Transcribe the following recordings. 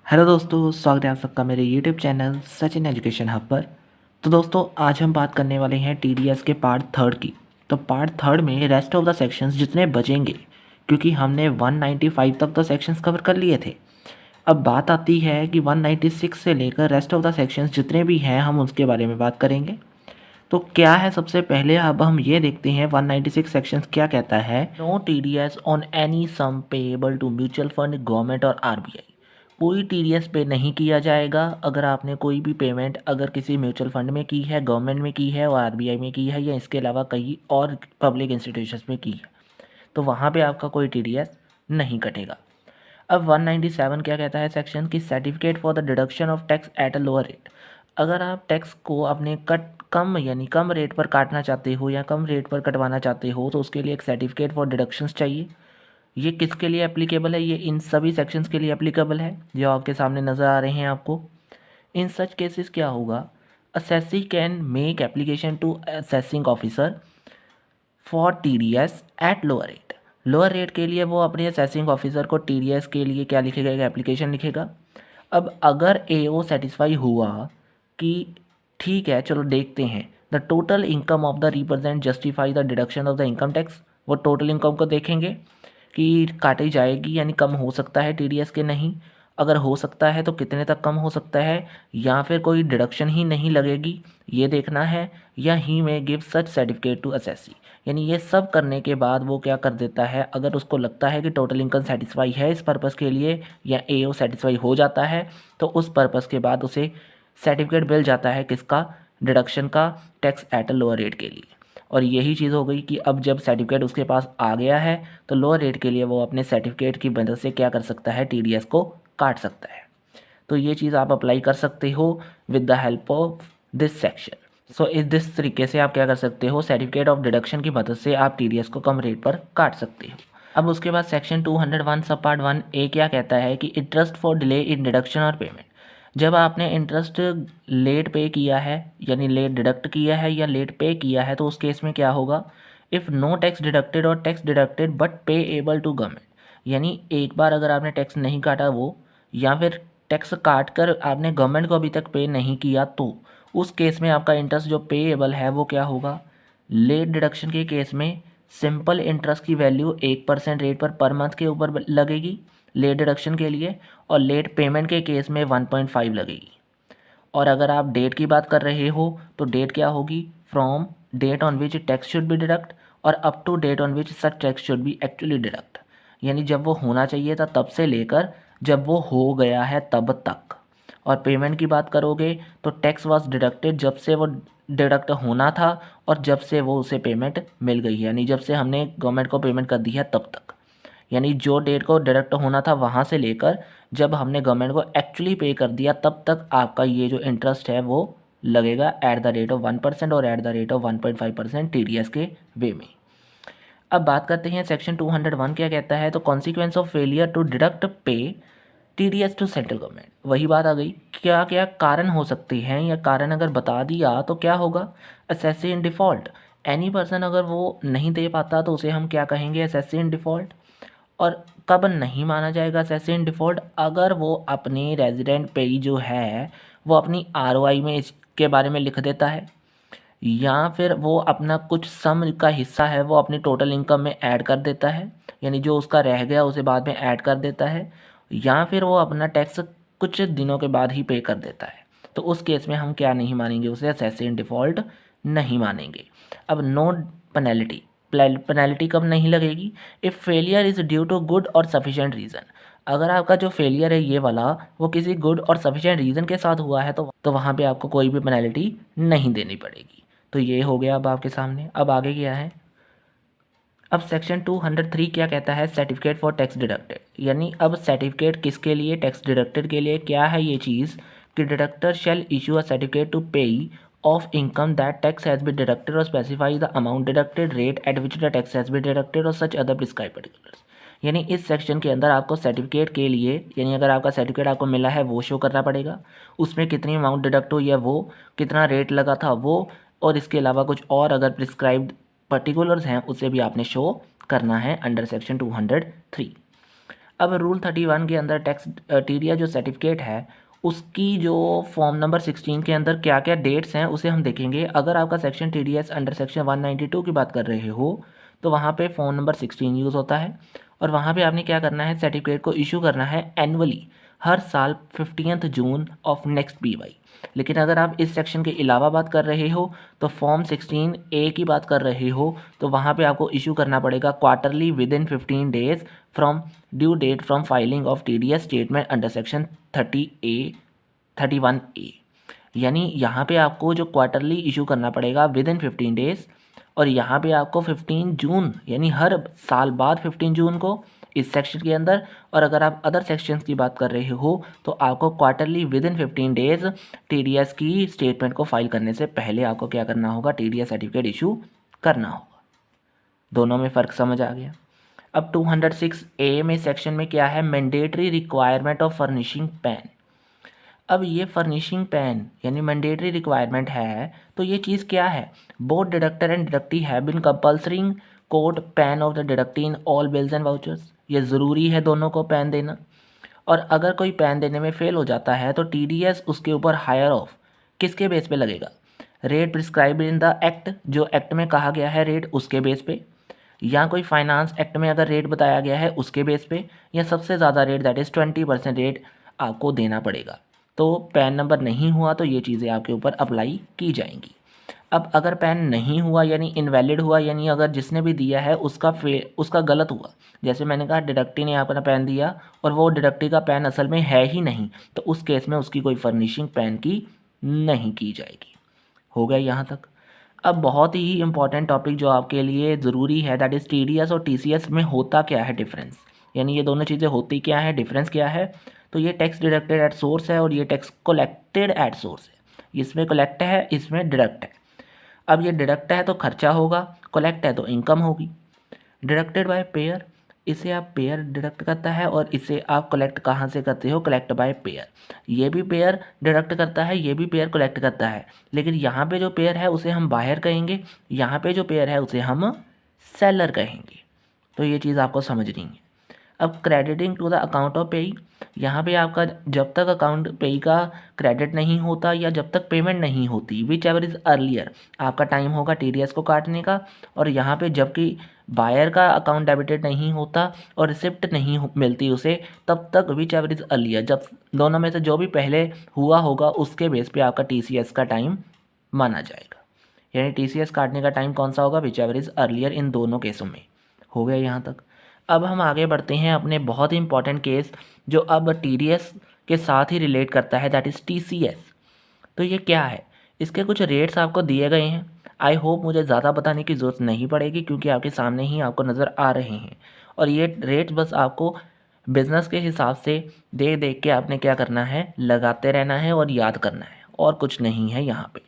Hello दोस्तों, स्वागत है आप सबका मेरे YouTube channel Sachin education hub पर। तो दोस्तों, आज हम बात करने वाले हैं टीडीएस के पार्ट थर्ड की। तो पार्ट थर्ड में रेस्ट ऑफ द सेक्शंस जितने बचेंगे, क्योंकि हमने 195 तक तो सेक्शंस कवर कर लिए थे। अब बात आती है कि 196 से लेकर रेस्ट ऑफ द सेक्शंस जितने भी हैं हम उसके बारे में बात करेंगे। तो क्या है, सबसे पहले अब हम ये देखते हैं 196 सेक्शंस क्या कहता है। No TDS on any sum payable to mutual fund, government और आरबीआई। कोई टीडीएस पे नहीं किया जाएगा अगर आपने कोई भी पेमेंट अगर किसी म्यूचुअल फंड में की है, गवर्नमेंट में की है और आरबीआई में की है या इसके अलावा कहीं और पब्लिक इंस्टीट्यूशंस में की है, तो वहाँ पे आपका कोई टीडीएस नहीं कटेगा। अब 197 क्या कहता है सेक्शन की, certificate for the deduction of tax at a lower rate. अगर आप टैक्स को अपने कम यानी कम रेट पर काटना चाहते हो या कम रेट पर कटवाना चाहते हो तो उसके लिए एक सर्टिफिकेट फॉर डिडक्शंस चाहिए। ये किसके लिए एप्लीकेबल है? ये इन सभी सेक्शंस के लिए एप्लीकेबल है जो आपके सामने नज़र आ रहे हैं आपको। इन सच केसेस क्या होगा, assessee can make application to assessing officer for TDS at lower rate. Lower rate के लिए वो अपने असेसिंग ऑफिसर को टीडीएस के लिए क्या लिखेगा, एक एप्लीकेशन लिखेगा। अब अगर एओ सेटिस्फाई हुआ कि ठीक है चलो देखते हैं, the total income of the represent justify the deduction of the income tax, वो टोटल इनकम को देखेंगे कि काटी जाएगी यानी कम हो सकता है टीडीएस के नहीं, अगर हो सकता है तो कितने तक कम हो सकता है, या फिर कोई डिडक्शन ही नहीं लगेगी ये देखना है, या ही में give such certificate to assessee. यानी ये सब करने के बाद वो क्या कर देता है, अगर उसको लगता है कि टोटल इनकम सेटिस्फाई है इस पर्पज़ के लिए या एओ सेटिस्फाई हो जाता है, तो उस पर्पज़ के बाद उसे सर्टिफिकेट मिल जाता है किसका, डिडक्शन का, tax at a lower rate के लिए। और यही चीज़ हो गई कि अब जब सर्टिफिकेट उसके पास आ गया है तो लोअर रेट के लिए वो अपने सर्टिफिकेट की मदद से क्या कर सकता है, टीडीएस को काट सकता है। तो ये चीज़ आप अप्लाई कर सकते हो with the help of this section. So इस तरीके से आप क्या कर सकते हो, सर्टिफिकेट ऑफ डिडक्शन की मदद से आप टीडीएस को कम रेट पर काट सकते हो। अब उसके बाद सेक्शन 201 सब पार्ट 1 ए क्या कहता है कि interest for delay in deduction और पेमेंट। जब आपने इंटरेस्ट लेट पे किया है यानी लेट डिडक्ट किया है या लेट पे किया है तो उस केस में क्या होगा, इफ़ नो टैक्स डिडक्टेड और टैक्स डिडक्टेड बट पे एबल टू गवर्नमेंट। यानी एक बार अगर आपने टैक्स नहीं काटा वो, या फिर टैक्स काट कर आपने गवर्नमेंट को अभी तक पे नहीं किया, तो उस केस में आपका इंटरेस्ट जो पेएबल है वो क्या होगा। लेट डिडक्शन के केस में सिंपल इंटरेस्ट की वैल्यू 1% रेट पर मंथ के ऊपर लगेगी लेट डिडक्शन के लिए, और लेट पेमेंट के केस में 1.5 लगेगी। और अगर आप डेट की बात कर रहे हो तो डेट क्या होगी, from date on which tax should be deduct और up to date on which such tax should be actually deduct. यानी जब वो होना चाहिए था तब से लेकर जब वो हो गया है तब तक। और पेमेंट की बात करोगे तो टैक्स वाज डिडक्टेड जब से वो डिडक्ट होना था और जब से वो उसे पेमेंट मिल गई है, यानी जब से हमने गवर्नमेंट को पेमेंट कर दी है तब तक। यानी जो डेट को डिडक्ट होना था वहाँ से लेकर जब हमने गवर्नमेंट को एक्चुअली पे कर दिया तब तक आपका ये जो इंटरेस्ट है वो लगेगा एट द रेट ऑफ 1% और at the rate of 1.5% TDS के वे में। अब बात करते हैं सेक्शन 201 क्या कहता है, तो consequence of failure to deduct pay TDS to central government. वही बात आ गई, क्या क्या कारण हो सकते हैं या कारण अगर बता दिया तो क्या होगा, assessee in default. Any person अगर वो नहीं दे पाता तो उसे हम क्या कहेंगे, असेसी इन डिफ़ॉल्ट। और कब नहीं माना जाएगा असेसी इन डिफ़ॉल्ट, अगर वो अपने रेजिडेंट पे जो है वो अपनी आरओआई में इसके बारे में लिख देता है, या फिर वो अपना कुछ सम का हिस्सा है वो अपनी टोटल इनकम में ऐड कर देता है, यानी जो उसका रह गया उसे बाद में ऐड कर देता है, या फिर वो अपना टैक्स कुछ दिनों के बाद ही पे कर देता है, तो उस केस में हम क्या नहीं मानेंगे, उसे असेसी इन डिफ़ॉल्ट नहीं मानेंगे। अब नो पेनल्टी, पेनल्टी कब नहीं लगेगी, if failure is due to good और सफिशेंट रीज़न। अगर आपका जो फेलियर है ये वाला वो किसी गुड और सफिशेंट रीज़न के साथ हुआ है तो वहाँ पे आपको कोई भी पेनल्टी नहीं देनी पड़ेगी। तो ये हो गया अब आपके सामने। अब आगे क्या है, अब सेक्शन 203 क्या कहता है, सर्टिफिकेट फॉर टैक्स डिडक्टेड। यानी अब सर्टिफिकेट किसके लिए, टैक्स डिडक्टेड के लिए। क्या है ये चीज़ कि deductor shall issue a certificate to payee of income that tax has be deducted और specify the amount deducted, rate at which the tax has be deducted और सच अदर प्रिस्क्राइब पर्टिकुलर्स। यानी इस सेक्शन के अंदर आपको certificate के लिए, यानी अगर आपका सर्टिफिकेट आपको मिला है वो शो करना पड़ेगा, उसमें कितनी अमाउंट डिडक्ट हुई है वो, कितना रेट लगा था वो, और इसके अलावा कुछ और अगर प्रिस्क्राइब्ड पर्टिकुलर्स हैं उसे भी आपने शो करना है अंडर सेक्शन 203। अब रूल 31 के अंदर टैक्स टीडीएस जो सर्टिफिकेट है उसकी जो फॉर्म नंबर 16 के अंदर क्या क्या डेट्स हैं उसे हम देखेंगे। अगर आपका सेक्शन टीडीएस अंडर सेक्शन 192 की बात कर रहे हो तो वहाँ पे फॉर्म नंबर 16 यूज़ होता है और वहाँ पे आपने क्या करना है, सर्टिफिकेट को इशू करना है एनुअली, हर साल 15th June of next PY। लेकिन अगर आप इस सेक्शन के अलावा बात कर रहे हो तो फॉर्म 16A की बात कर रहे हो तो वहाँ पे आपको इशू करना पड़ेगा quarterly within 15 days from due date from filing of TDS statement under section 31A। यानी यहाँ पे आपको जो क्वार्टरली इशू करना पड़ेगा विद इन 15 डेज, और यहाँ पे आपको 15 जून यानी हर साल बाद 15 जून को इस सेक्शन के अंदर, और अगर आप अदर सेक्शंस की बात कर रहे हो तो आपको quarterly within 15 days TDS की स्टेटमेंट को फाइल करने से पहले आपको क्या करना होगा, TDS सर्टिफिकेट इशू करना होगा। दोनों में फ़र्क समझ आ गया। अब 206A में सेक्शन में क्या है, mandatory requirement of furnishing PAN. अब ये फर्निशिंग पैन यानी मैंडेटरी रिक्वायरमेंट है, तो ये चीज़ क्या है, both deductor and deductee have been compulsorily code PAN of the deductee in all bills and vouchers. ये ज़रूरी है दोनों को पैन देना, और अगर कोई पैन देने में फेल हो जाता है तो TDS उसके ऊपर हायर ऑफ किसके बेस पे लगेगा, rate prescribe in the act, जो एक्ट में कहा गया है रेट उसके बेस पे, या कोई फाइनेंस एक्ट में अगर रेट बताया गया है उसके बेस पे, या सबसे ज़्यादा रेट दैट इज़ 20% रेट आपको देना पड़ेगा। तो पैन नंबर नहीं हुआ तो ये चीज़ें आपके ऊपर अप्लाई की जाएंगी। अब अगर पैन नहीं हुआ यानी इनवैलिड हुआ, यानी अगर जिसने भी दिया है उसका गलत हुआ, जैसे मैंने कहा डिडक्टी ने अपना पैन दिया और वो डिडक्टी का पैन असल में है ही नहीं, तो उस केस में उसकी कोई फर्निशिंग पैन की नहीं की जाएगी। हो गया यहाँ तक। अब बहुत ही इंपॉर्टेंट टॉपिक जो आपके लिए ज़रूरी है, दैट इज़ TDS और TCS में होता क्या है डिफरेंस, यानी ये दोनों चीज़ें होती क्या है, डिफरेंस क्या है। तो ये टैक्स डिडक्टेड एट सोर्स है और ये टैक्स कलेक्टेड एट सोर्स है। इसमें कलेक्ट है, इसमें डिडक्ट है। अब ये डिडक्ट है तो खर्चा होगा, कलेक्ट है तो इनकम होगी। डिडक्टेड बाय पेयर, इसे आप पेयर डिडक्ट करता है और इसे आप कलेक्ट कहाँ से करते हो, कलेक्ट बाय पेयर। ये भी पेयर डिडक्ट करता है, ये भी पेयर कलेक्ट करता है, लेकिन यहाँ पे जो पेयर है उसे हम बायर कहेंगे, यहाँ पे जो पेयर है उसे हम सेलर कहेंगे। तो ये चीज़ आपको समझनी है। अब crediting to the account of payee, यहाँ पे आपका जब तक अकाउंट पेई का क्रेडिट नहीं होता या जब तक पेमेंट नहीं होती, विच एवर इज़ अर्लियर, आपका टाइम होगा TDS को काटने का। और यहाँ पे जबकि बायर का अकाउंट डेबिटेड नहीं होता और रिसिप्ट नहीं मिलती उसे, तब तक विच एवर इज़ अर्लियर, जब दोनों में से जो भी पहले हुआ होगा उसके बेस पे आपका TCS का टाइम माना जाएगा। यानी TCS काटने का टाइम कौन सा होगा, विच एवर इज़ अर्लियर, इन दोनों केसों में। हो गया यहाँ तक। अब हम आगे बढ़ते हैं अपने बहुत ही इंपॉर्टेंट केस जो अब TDS के साथ ही रिलेट करता है, दैट इज़ TCS। तो ये क्या है, इसके कुछ रेट्स आपको दिए गए हैं। आई होप मुझे ज़्यादा बताने की ज़रूरत नहीं पड़ेगी क्योंकि आपके सामने ही आपको नज़र आ रहे हैं, और ये रेट्स बस आपको बिज़नेस के हिसाब से देख देख के आपने क्या करना है, लगाते रहना है और याद करना है, और कुछ नहीं है यहाँ पे।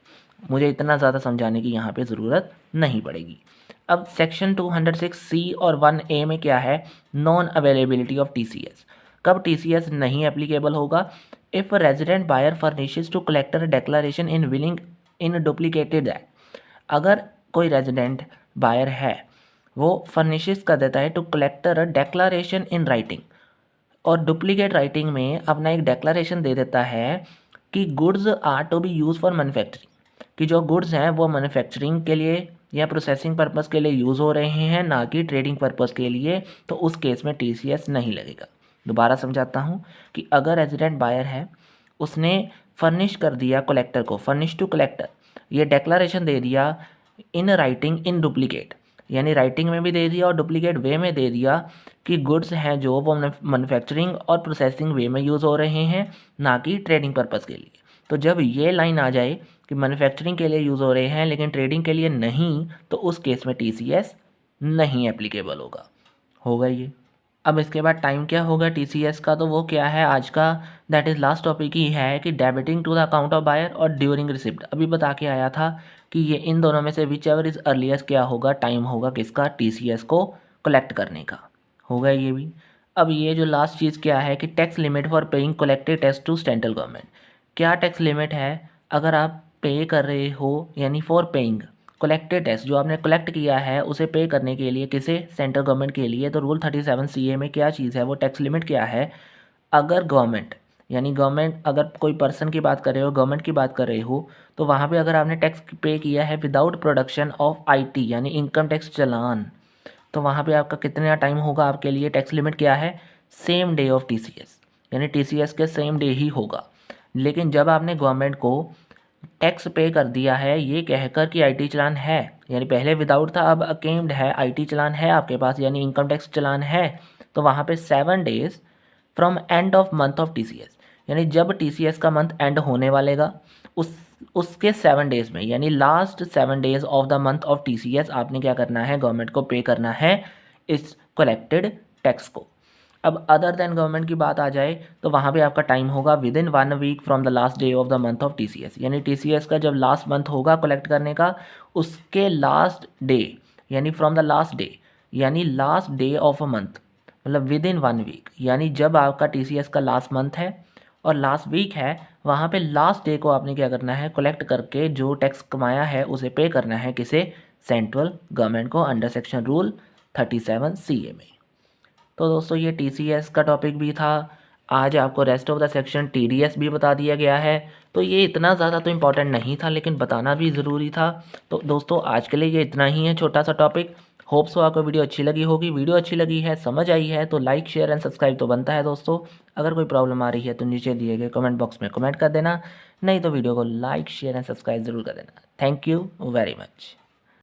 मुझे इतना ज़्यादा समझाने की यहाँ पे ज़रूरत नहीं पड़ेगी। अब सेक्शन 206C और 1A में क्या है, नॉन अवेलेबिलिटी ऑफ TCS। कब TCS नहीं एप्लीकेबल होगा, if resident buyer furnishes to collector declaration in willing in duplicated that. अगर कोई रेजिडेंट बायर है वो फर्निशेज कर देता है to collector declaration in writing, और डुप्लीकेट राइटिंग में अपना एक डेक्लारेशन दे देता है कि goods are to be use for manufacturing, कि जो गुड्स हैं वो मैन्युफैक्चरिंग के लिए या प्रोसेसिंग पर्पस के लिए यूज़ हो रहे हैं, ना कि ट्रेडिंग पर्पस के लिए, तो उस केस में TCS नहीं लगेगा। दोबारा समझाता हूँ कि अगर रेजिडेंट बायर है, उसने फर्निश कर दिया कलेक्टर को, फर्निश टू कलेक्टर, ये डेक्लारेशन दे दिया इन राइटिंग इन डुप्लीकेट, यानी राइटिंग में भी दे दिया और डुप्लीकेट वे में दे दिया कि गुड्स हैं जो वो मैन्युफैक्चरिंग और प्रोसेसिंग वे में यूज़ हो रहे हैं, ना कि ट्रेडिंग पर्पस के लिए। तो जब ये लाइन आ जाए कि मैन्युफैक्चरिंग के लिए यूज़ हो रहे हैं लेकिन ट्रेडिंग के लिए नहीं, तो उस केस में TCS नहीं एप्लीकेबल होगा। होगा ये। अब इसके बाद टाइम क्या होगा TCS का, तो वो क्या है आज का, दैट इज़ लास्ट टॉपिक ही है कि debiting to the account of buyer और ड्यूरिंग रिसिप्ट। अभी बता के आया था कि ये इन दोनों में से विच एवर इज़ अर्लीस्ट क्या होगा, टाइम होगा किसका, TCS को कलेक्ट करने का। होगा ये भी। अब ये जो लास्ट चीज़ क्या है कि tax limit for paying collected tax to central government. क्या टैक्स लिमिट है अगर आप पे कर रहे हो, यानी फॉर पेइंग कलेक्टेड टैक्स जो आपने कलेक्ट किया है उसे पे करने के लिए किसे, सेंट्रल गवर्नमेंट के लिए, तो रूल 37 CA में क्या चीज़ है, वो टैक्स लिमिट क्या है। अगर गवर्नमेंट यानी गवर्नमेंट, अगर कोई पर्सन की बात कर रहे हो, गवर्नमेंट की बात कर रहे हो, तो वहाँ पे अगर आपने टैक्स पे किया है विदाउट प्रोडक्शन ऑफ IT यानी इनकम टैक्स चालान, तो वहाँ पे आपका कितना टाइम होगा आपके लिए, टैक्स लिमिट क्या है, सेम डे ऑफ TCS यानी TCS के सेम डे ही होगा। लेकिन जब आपने गवर्नमेंट को टैक्स पे कर दिया है ये कहकर कि IT चालान है, यानी पहले विदाउट था अब अकेम्ड है, IT चालान है आपके पास यानी इनकम टैक्स चालान है, तो वहाँ पे 7 days from end of month of TCS यानी जब TCS का मंथ एंड होने वालेगा उसके 7 डेज में यानी last 7 days of the month of TCS आपने क्या करना है, गवर्नमेंट को पे करना है इस कलेक्टेड टैक्स को। अब अदर देन गवर्नमेंट की बात आ जाए तो वहाँ पे आपका टाइम होगा within 1 week from the last day of the month of TCS यानी TCS का जब लास्ट मंथ होगा कलेक्ट करने का उसके लास्ट डे यानी फ्रॉम द लास्ट डे यानी last day of a month, मतलब विद इन 1 वीक यानी जब आपका TCS का लास्ट मंथ है और लास्ट वीक है, वहाँ पे लास्ट डे को आपने क्या करना है, कलेक्ट करके जो टैक्स कमाया है उसे पे करना है किसे, सेंट्रल गवर्नमेंट को अंडर सेक्शन रूल 37 CA में। तो दोस्तों ये TCS का टॉपिक भी था। आज आपको rest of the section TDS भी बता दिया गया है, तो ये इतना ज़्यादा तो इम्पॉर्टेंट नहीं था लेकिन बताना भी ज़रूरी था। तो दोस्तों आज के लिए ये इतना ही है छोटा सा टॉपिक। होप सो आपको वीडियो अच्छी लगी होगी। वीडियो अच्छी लगी है, समझ आई है तो लाइक शेयर एंड सब्सक्राइब तो बनता है दोस्तों। अगर कोई प्रॉब्लम आ रही है तो नीचे दिए गए कमेंट बॉक्स में कमेंट कर देना, नहीं तो वीडियो को लाइक शेयर एंड सब्सक्राइब ज़रूर कर देना। Thank you very much.